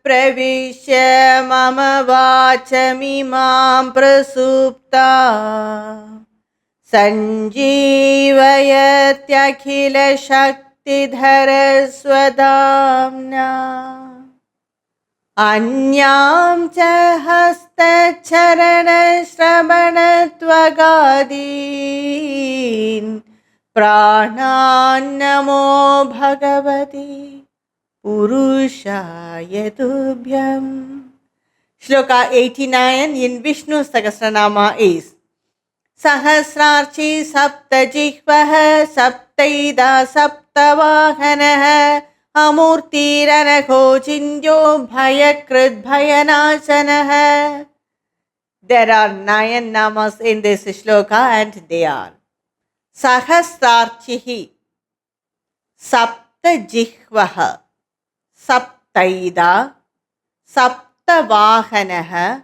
प्रविश्य मम वाचमिमां प्रसुप्ता सञ्जीवयत्यखिलशक्तिधरस्वधाम्ना अन्यां च हस्तचरणश्रवणत्वगादीन् प्राणान्नमो भगवति पुरुषाय तुभ्यम्. Shloka 89 in Vishnu Sahasranama is Sahasrarchi Saptajihvah Saptaida Saptavahanah Amurtiranakho Chindyo Bhayakrit Bhayanashanah. There are 9 namas in this shloka and they are Sahasrarchihi Saptajihvah Saptaida Saptavahanah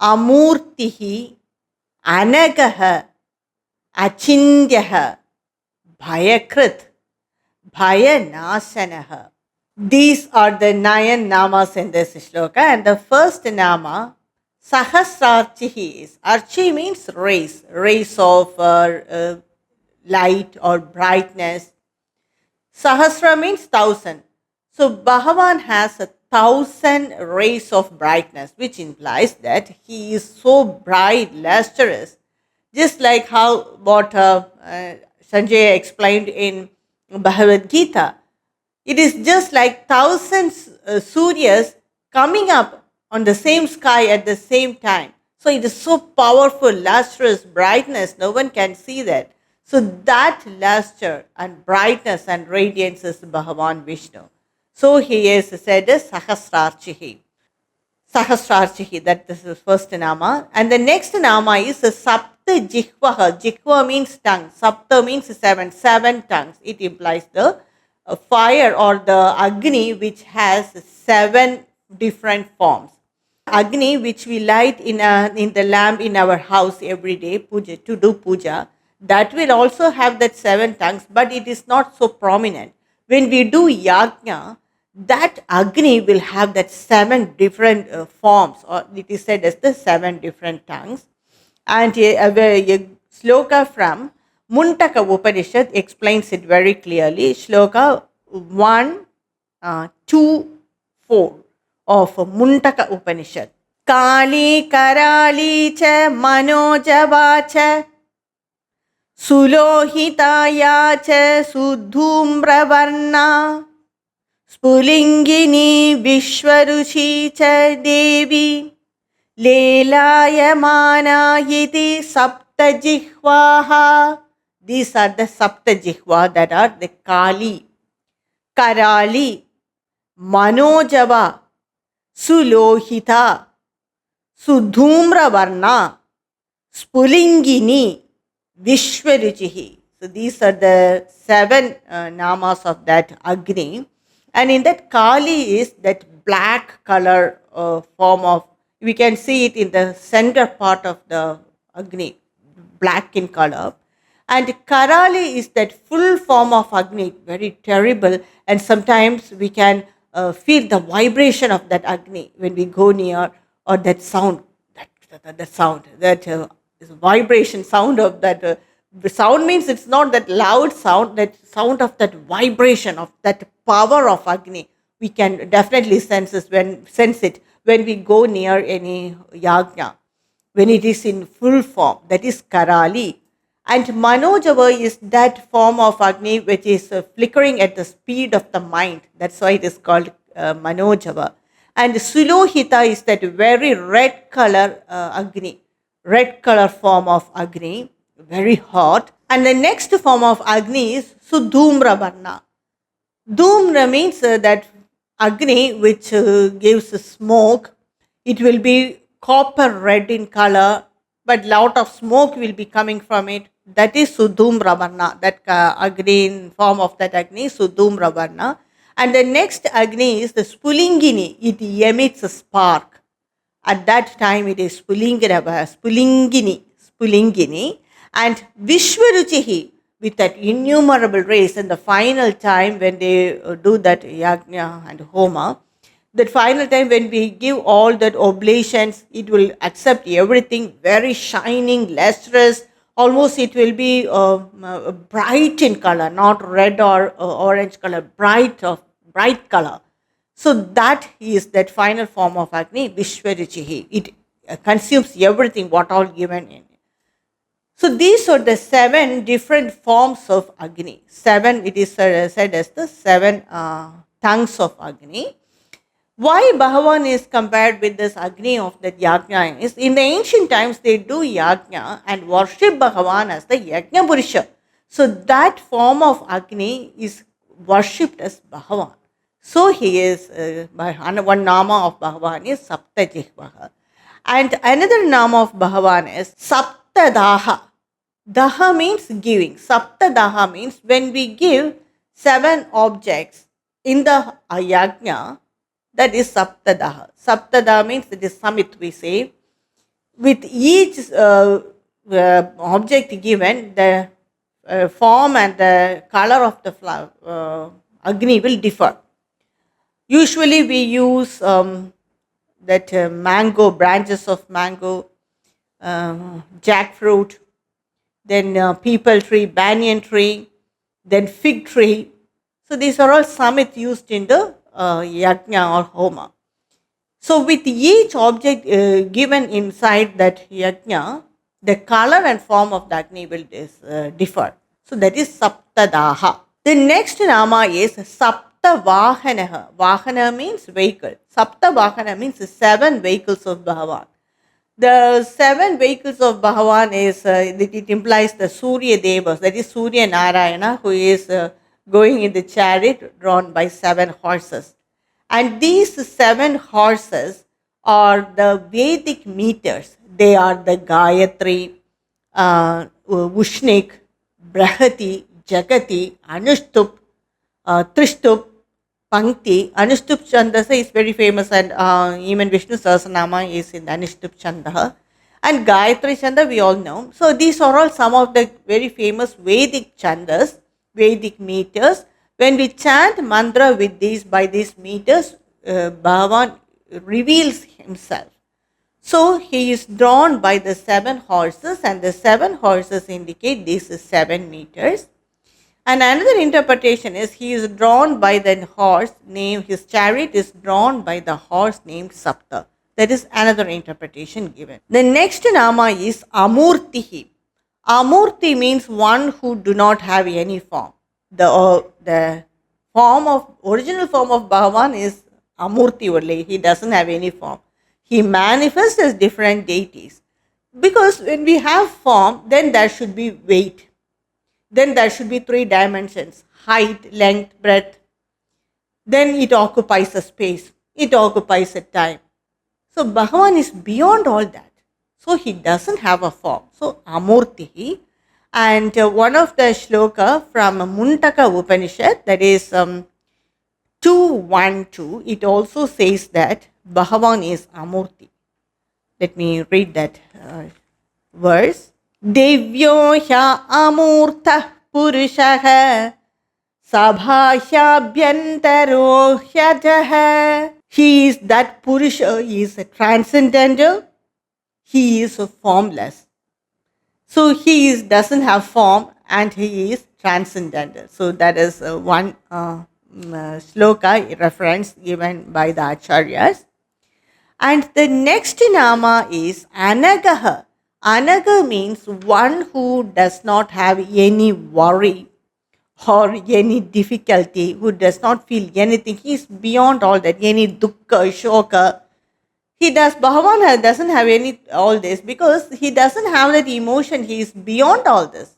Amurtihi Anagah Achindyah Bhayakrit Bhayanashanah. These are the 9 namas in this shloka, and the first nama Sahasrarchihi is. Archi means rays of light or brightness. Sahasra means 1,000. So Bhagavan has 1,000 rays of brightness, which implies that he is so bright, lustrous, just like how what Sanjay explained in Bhagavad Gita. It is just like 1,000 Suryas coming up on the same sky at the same time. So it is so powerful, lustrous brightness, no one can see that. So that luster and brightness and radiance is Bhagavan Vishnu. So he is said as Sahasrarchihi. Sahasrarchihi, that is the first nama. And the next nama is Sapta Jihvaha. Jihva means tongue. Sapta means 7 tongues. It implies the fire or the Agni, which has 7 different forms. Agni, which we light in the lamp in our house every day puja, to do puja, that will also have that 7 tongues, but it is not so prominent. When we do yajna, that Agni will have that 7 different forms, or it is said as the 7 different tongues. And a sloka from Muntaka Upanishad explains it very clearly. Shloka 1, 2, 4 of Muntaka Upanishad. Kali Karali cha Manojava cha Sulohitaya cha Sudhumravarna Spulingini Vishwaruchi cha Devi Lelayamana yiti Saptajihvaha. These are the Saptajihva, that are the Kali, Karali, Manojava, Sulohita, Sudhumravarna, Spulingini, Vishwaruchihi. So these are the 7 namas of that Agni. And in that Kali is that black color form of, we can see it in the center part of the Agni, black in color. And Karali is that full form of Agni, very terrible. And sometimes we can feel the vibration of that Agni when we go near, or that sound, that sound, that vibration sound of that. The sound means it's not that loud sound, that sound of that vibration of that power of Agni. We can definitely sense it when we go near any yajna, when it is in full form. That is Karali. And Manojava is that form of Agni which is flickering at the speed of the mind. That's why it is called Manojava. And Sulohita is that very red color Agni, red color form of Agni, very hot. And the next form of Agni is Sudhumra Varna. Dhumra means that Agni which gives smoke. It will be copper red in color, but lot of smoke will be coming from it. That is Sudhumra Varna, that Agni in form of that Agni, Sudhumra Varna. And the next Agni is the Spulingini. It emits a spark. At that time it is Spulingini. And Vishwaruchihi, with that innumerable rays. And the final time when they do that yajna and homa, That final time when we give all that oblations, it will accept everything very shining, lustrous. Almost it will be bright in color, not red or orange color, bright color. So that is that final form of Agni, Vishwaruchihi. It consumes everything, what all given in. So these are the 7 different forms of Agni. 7, it is said as the 7 tongues of Agni. Why Bhagavan is compared with this Agni of the Yajna is, in the ancient times they do Yajna and worship Bhagavan as the Yajna Purusha. So that form of Agni is worshipped as Bhagavan. So he is, one nama of Bhagavan is Saptajihvaha. And another nama of Bhagavan is Saptadaha. Daha means giving. Saptadaha means when we give 7 objects in the yajna, that is Saptadaha. Saptadaha means it is Samit, we say. With each object given, the form and the color of the Agni will differ. Usually we use that mango, branches of mango, jackfruit, then peepal tree, banyan tree, then fig tree. So these are all samit used in the yajna or homa. So with each object given inside that yajna, the color and form of the Agni will differ. So that is Saptadaha. The next nama is Sapta Vahanaha. Vahana means vehicle. Sapta Vahana means 7 vehicles of Bhagavan. The 7 vehicles of Bhagavan is, it implies the Surya Devas, that is Surya Narayana, who is going in the chariot drawn by 7 horses. And these 7 horses are the Vedic meters. They are the Gayatri, Ushnik, Brahati, Jagati, Anushtup, Trishtup, Pankti. Anushtup Chandasa is very famous, and even Vishnu Sahasranama is in Anushtup Chanda. And Gayatri Chanda we all know. So these are all some of the very famous Vedic Chandas, Vedic meters. When we chant mantra with these, by these meters, Bhagavan reveals himself. So he is drawn by the 7 horses, and the 7 horses indicate this is 7 meters. And another interpretation is he is drawn by the horse named, his chariot is drawn by the horse named Sapta. That is another interpretation given. The next nama is Amurtihi. Amurti means one who do not have any form. The original form of Bhagavan is Amurti only. He doesn't have any form. He manifests as different deities. Because when we have form, then there should be weight. Then there should be 3 dimensions: height, length, breadth. Then it occupies a space. It occupies a time. So Bhagavan is beyond all that. So he doesn't have a form. So Amurtihi. And one of the shloka from Mundaka Upanishad, that is 2.1.2, it also says that Bhagavan is Amurti. Let me read that verse. Devyo hya amurtha purushaha sabhashyabhyantaro hyajaha. He is that Purusha, he is transcendental, he is formless. So he doesn't have form and he is transcendental. So that is one shloka reference given by the Acharyas. And the next nama is Anagaha. Anaga means one who does not have any worry or any difficulty, who does not feel anything. He is beyond all that, any dukkha, shoka. Bhagavan doesn't have all this because he doesn't have that emotion. He is beyond all this.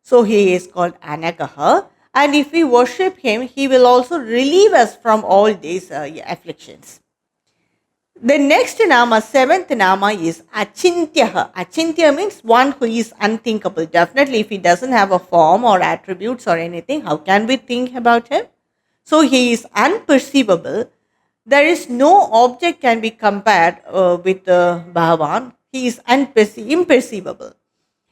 So he is called Anagaha. And if we worship him, he will also relieve us from all these afflictions. The next nama, 7th nama, is Achintyaha. Achintya means one who is unthinkable. Definitely, if he doesn't have a form or attributes or anything, how can we think about him? So he is unperceivable. There is no object can be compared with Bhagavan. He is imperceivable.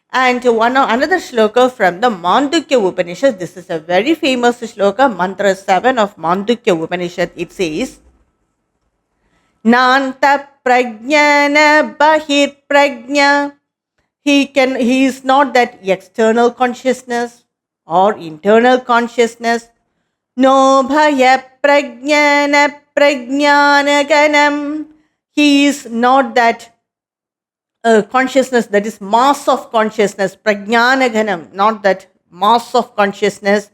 And another shloka from the Mandukya Upanishad. This is a very famous shloka, mantra 7 of Mandukya Upanishad. It says, Nanta prajnana bahir prajna. He is not that external consciousness or internal consciousness. No bhaya prajnana prajnanaganam. He is not that consciousness, that is mass of consciousness, prajnanaganam, not that mass of consciousness.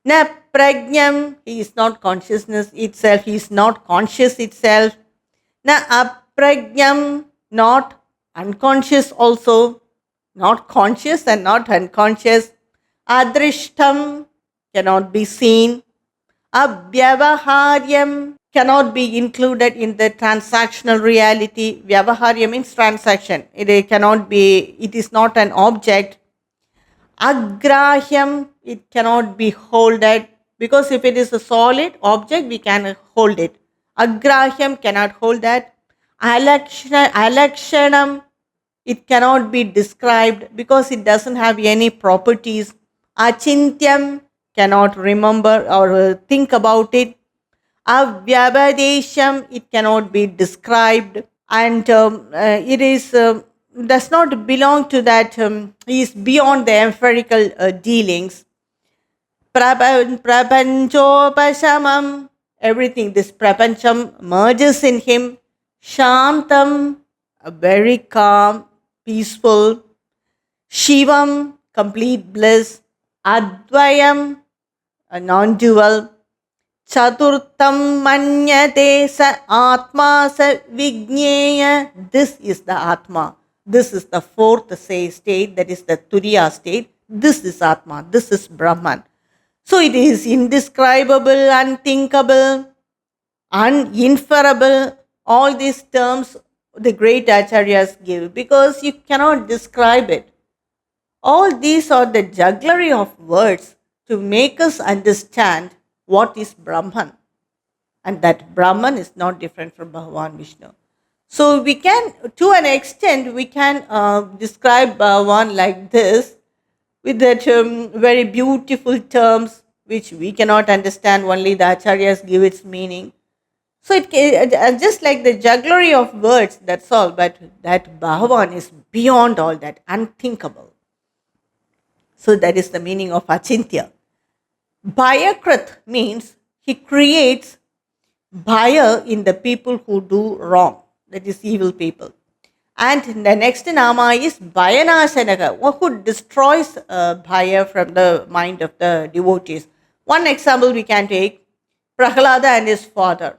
Na prajnam, he is not consciousness itself, he is not conscious itself. Na aprajnam, not unconscious also, not conscious and not unconscious. Adrishtam, cannot be seen. Avyavaharyam, cannot be included in the transactional reality. Vyavaharya means transaction. It cannot be, it is not an object. Agrahyam, it cannot be holded, because if it is a solid object, we can hold it. Agrahyam, cannot hold that. Alakshanam, it cannot be described because it doesn't have any properties. Achintyam, cannot remember or think about it. Avyabadesham, it cannot be described, and it is does not belong to that, is beyond the empirical dealings. Prapanchopashamam, everything, this prapancham merges in him. Shantam, very calm, peaceful. Shivam, complete bliss. Advayam, a non-dual. Chaturtam manyate sa atma sa vigneya. This is the atma. This is the fourth state, that is the turiya state. This is atma. This is Brahman. So it is indescribable, unthinkable, uninferable. All these terms the great acharyas give because you cannot describe it. All these are the jugglery of words to make us understand what is Brahman, and that Brahman is not different from Bhagavan Vishnu. So we can, to an extent, we can describe Bhagavan like this, with that very beautiful terms which we cannot understand, only the acharyas give its meaning. So it just like the jugglery of words, that's all, but that Bhagavan is beyond all that, unthinkable. So that is the meaning of Achintya. Bhayakrit means he creates bhaya in the people who do wrong, that is evil people. And the next nama is Bhayanasanaga, who destroys bhaya from the mind of the devotees. One example we can take, Prahlada and his father.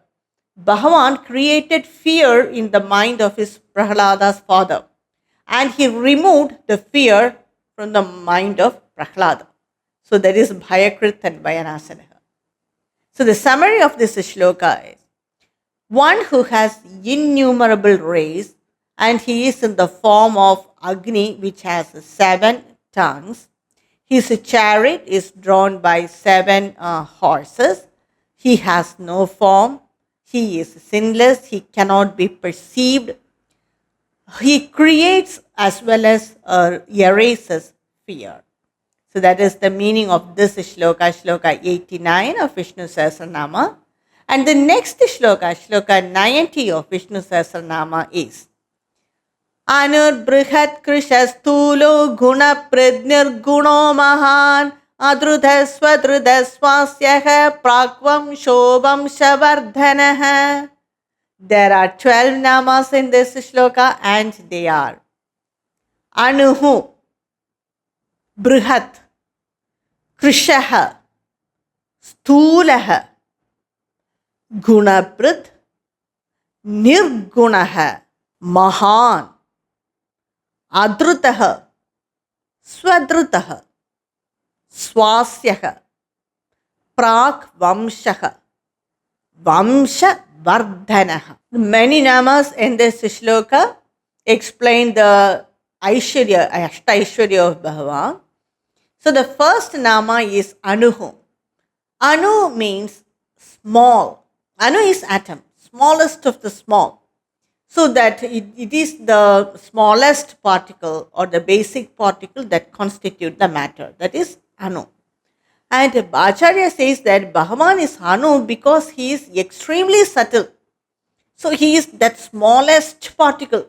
Bhagavan created fear in the mind of his Prahlada's father, and he removed the fear from the mind of Prahlada. So that is Bhayakrit and Bhayanasanaha. So the summary of this shloka is, one who has innumerable rays, and he is in the form of Agni, which has 7 tongues. His chariot is drawn by 7 horses. He has no form. He is sinless. He cannot be perceived. He creates as well as erases fear. So that is the meaning of this shloka, shloka 89 of Vishnu Sahasranama. And the next shloka, shloka 90 of Vishnu Sahasranama is Anur Brihat Krishastulo Guna Pradnir Guno Mahan Adrudhasvadrudhasvasyaha Prakvam Shobham Shavardhanaha. There are 12 namas in this shloka, and they are Anuhu, Brihat, Krishaha, Stulaha, Gunaprad, Nirgunaha, Mahan, Adrutaha, Swadrutaha, Swasyaha, Prak Vamshaha, Vamsha Vardhanaha. Many namas in this shloka explain the Aishwarya, Ashtaishwarya of Bhagavan. So the first nama is Anuhu. Anu means small. Anu is atom, smallest of the small. So that it is the smallest particle or the basic particle that constitute the matter. That is Anu. And Acharya says that Bhagavan is Anu because he is extremely subtle. So he is that smallest particle,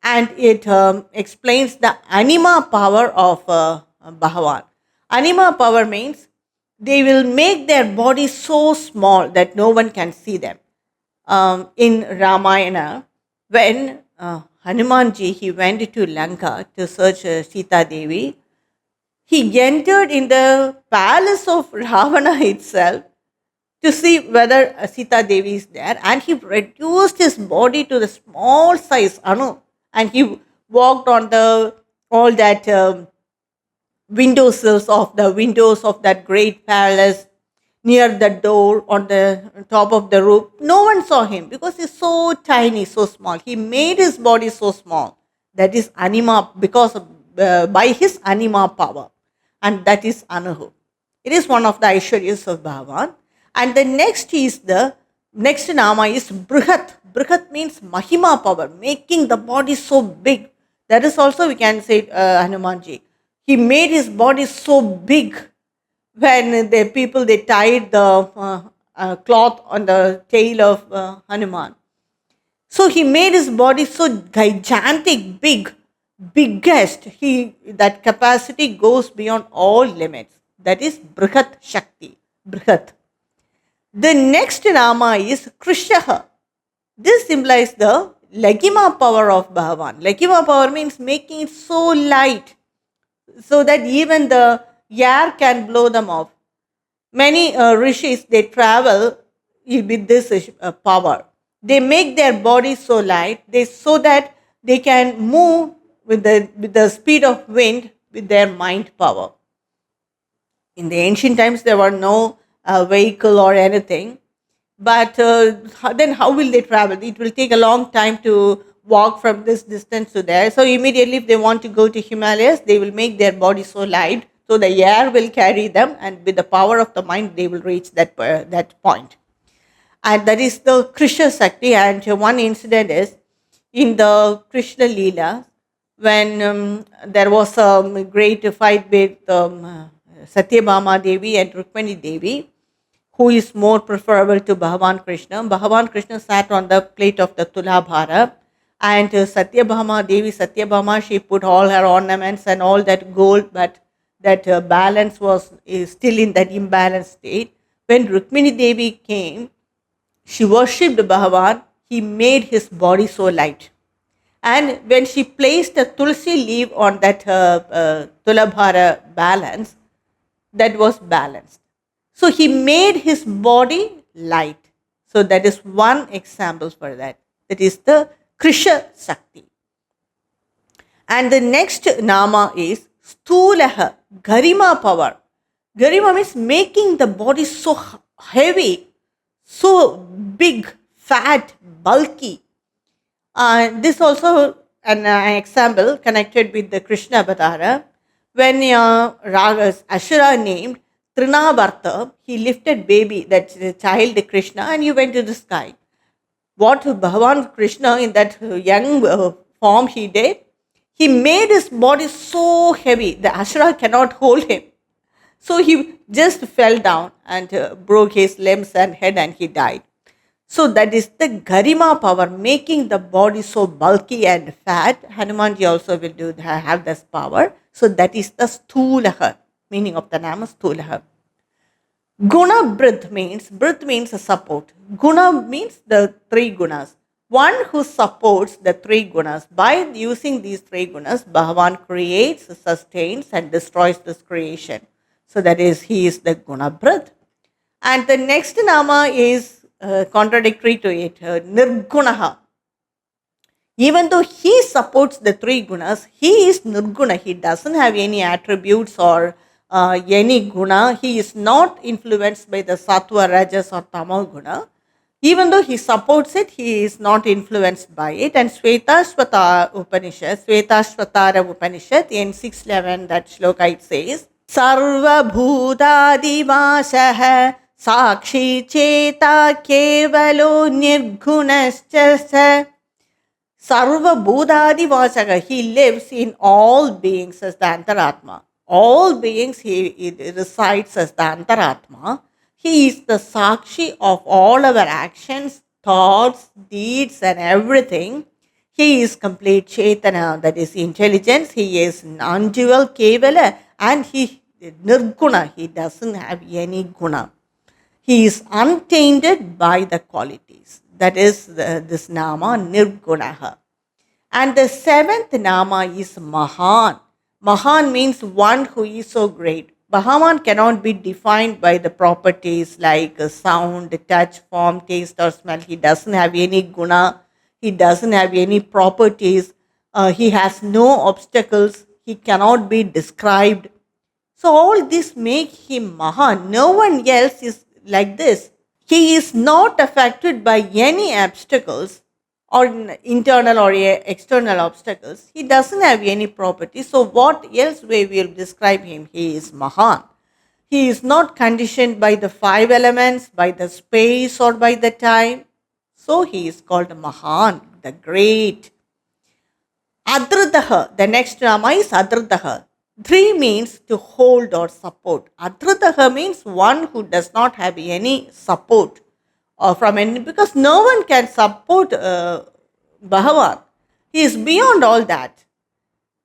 and it explains the anima power of Bhagavan. Anima power means they will make their body so small that no one can see them. In Ramayana, when Hanumanji he went to Lanka to search Sita Devi, he entered in the palace of Ravana itself to see whether Sita Devi is there, and he reduced his body to the small size, Anu, and he walked on the all that windowsills of the windows of that great palace, near the door, on the top of the roof. No one saw him because he's so tiny, so small. He made his body so small. That is anima, because of, by his anima power, and that is Anahu. It is one of the Aishwaryas of Bhagavan. And the next Nama is Brihat. Brihat means Mahima power, making the body so big. That is also, we can say, Hanumanji. He made his body so big when the people they tied the cloth on the tail of Hanuman. So he made his body so gigantic, biggest. That capacity goes beyond all limits. That is Brihat Shakti. Brihat. The next Nama is Krishaha. This implies the Lagima power of Bhagavan. Lagima power means making it so light so that even the air can blow them off. Many rishis they travel with this power. They make their body so light, so that they can move with the speed of wind with their mind power. In the ancient times, there were no vehicle or anything. But then how will they travel? It will take a long time to walk from this distance to there. So immediately, if they want to go to Himalayas, they will make their body so light, so the air will carry them, and with the power of the mind, they will reach that point. And that is the Krishna Sakti. And one incident is in the Krishna Leela, when there was a great fight with Satyabhama Devi and Rukmani Devi, who is more preferable to Bhagavan Krishna. Bhagavan Krishna sat on the plate of the Tulabhara, and Satyabhama Devi, she put all her ornaments and all that gold, but that balance is still in that imbalanced state. When Rukmini Devi came, she worshipped Bhagavan. He made his body so light. And when she placed a tulsi leaf on that Tulabhara balance, that was balanced. So he made his body light. So that is one example for that. That is the Krisha Sakti. And the next Nama is Stulaha, Garima power. Garima means making the body so heavy, so big, fat, bulky. This also an example connected with the Krishna Avatara. When Ashura named Trinavarta, he lifted baby, that child Krishna, and he went to the sky. What Bhagavan Krishna in that young form he did, he made his body so heavy, the Ashura cannot hold him. So he just fell down and broke his limbs and head, and he died. So that is the Garima power, making the body so bulky and fat. Hanumanji also will have this power. So that is the Stulaha, meaning of the name Stulaha. Guna Brit means a support. Guna means the three gunas. One who supports the three gunas. By using these three gunas, Bhagavan creates, sustains, and destroys this creation. So that is, he is the Guna Brit. And the next Nama is contradictory to it, Nirgunaha. Even though he supports the three gunas, he is Nirguna. He doesn't have any attributes or any guna. He is not influenced by the Sattva, Rajas or Tamo guna. Even though he supports it, he is not influenced by it. And Svetashvatara Upanishad in 611, that shloka it says, Sarva Bhutadivasah Sakshi Cheta Kevalo Nirgunascha. Sarva Bhutadi Vasaga, he lives in all beings as the Antaratma. All beings he resides as the Antaratma. He is the Sakshi of all our actions, thoughts, deeds, and everything. He is complete Chaitanya, that is intelligence. He is non-dual Kevala, and he Nirguna. He doesn't have any guna. He is untainted by the qualities. That is this Nama Nirgunaha. And the seventh Nama is Mahan. Mahan means one who is so great. Bhagavan cannot be defined by the properties like sound, touch, form, taste, or smell. He doesn't have any guna. He doesn't have any properties. He has no obstacles. He cannot be described. So all this make him Mahan. No one else is like this. He is not affected by any obstacles or internal or external obstacles. He doesn't have any property. So what else we will describe him? He is Mahan. He is not conditioned by the five elements, by the space or by the time. So he is called Mahan, the great. Adrudaha, the next Nama is Adrudaha. Dhri means to hold or support. Adrudaha means one who does not have any support from any, because no one can support Bhagavan. He is beyond all that.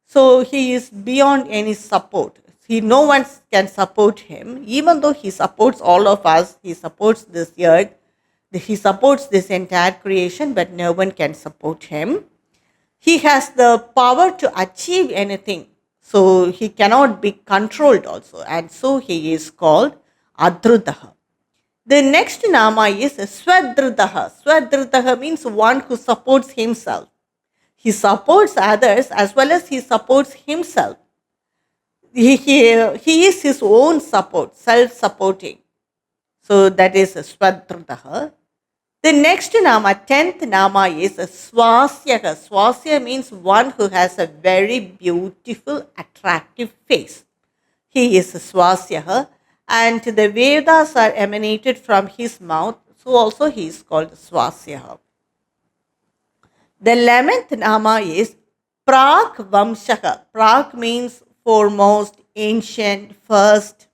So he is beyond any support. No one can support him, even though he supports all of us. He supports this earth. He supports this entire creation, but no one can support him. He has the power to achieve anything. So he cannot be controlled also. And so he is called Adrudaha. The next Nama is Swadrudaha. Swadrudaha means one who supports himself. He supports others as well as he supports himself. He is his own support, self-supporting. So that is Swadrudaha. The next Nama, 10th Nama is Swasyaha. Swasya means one who has a very beautiful, attractive face. He is Swasyaha, and the Vedas are emanated from his mouth, so also he is called Swasyaha. The 11th Nama is Prak Vamshaha. Prak means foremost, ancient, first.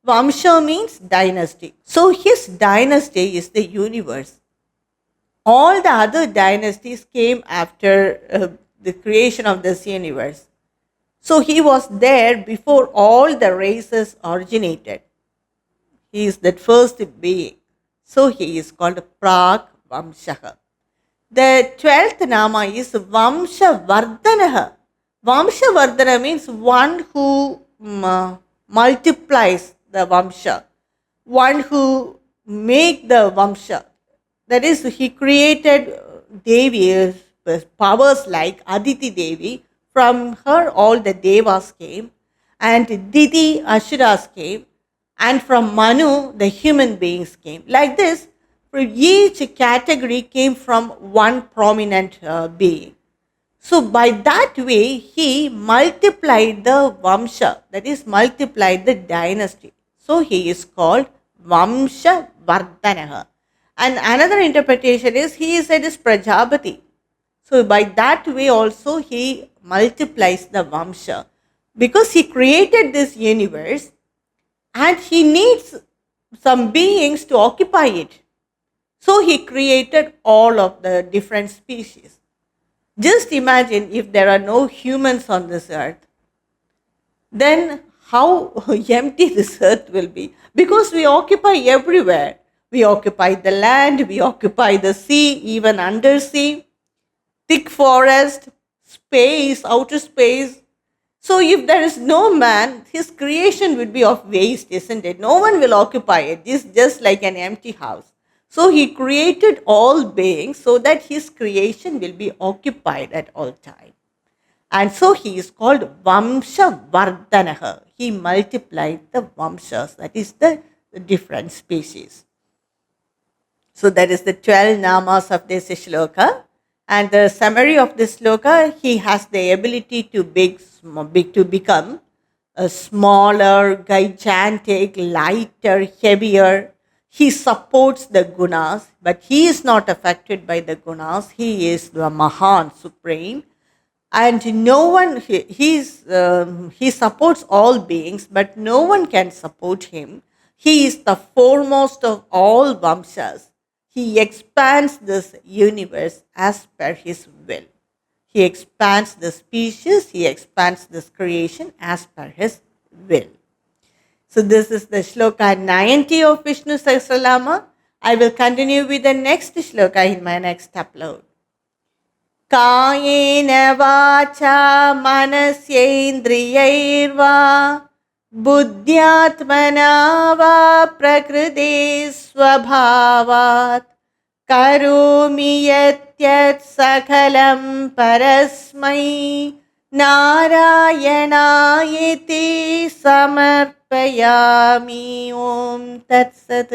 Vamsha means dynasty. So his dynasty is the universe. All the other dynasties came after the creation of this universe. So he was there before all the races originated. He is that first being. So he is called Prak Vamshaha. The 12th Nama is Vamsha Vardhanaha. Vamsha Vardhana means one who multiplies the Vamsha, one who make the Vamsha. That is, he created Devi, powers like Aditi Devi. From her all the Devas came, and Didi Asuras came, and from Manu the human beings came. Like this, each category came from one prominent being. So by that way, he multiplied the Vamsha, that is, multiplied the dynasty. So he is called Vamsha Vardhanaha. And another interpretation is he is said as Prajapati. So by that way also he multiplies the Vamsha, because he created this universe and he needs some beings to occupy it. So he created all of the different species. Just imagine if there are no humans on this earth, then how empty this earth will be, because we occupy everywhere. We occupy the land, we occupy the sea, even undersea, thick forest, space, outer space. So if there is no man, his creation would be of waste, isn't it? No one will occupy it. It's just like an empty house. So he created all beings so that his creation will be occupied at all time. And so he is called Vamsha Vardhanaha. He multiplied the Vamshas, that is the different species. So that is the 12 namas of this shloka. And the summary of this shloka, he has the ability to become a smaller, gigantic, lighter, heavier. He supports the gunas, but he is not affected by the gunas. He is the Mahan, supreme. And no one, he supports all beings, but no one can support him. He is the foremost of all Vamshas. He expands this universe as per his will. He expands the species, he expands this creation as per his will. So this is the shloka 90 of Vishnu Sahasranama. I will continue with the next shloka in my next upload. कायेन वाचा मनस्येन्द्रियैर्वा बुद्ध्यात्मना वा प्रकृते स्वभावात् करोमि यत् सकलं परस्मै नारायणायेति समर्पयामि. ओम तत्सत्.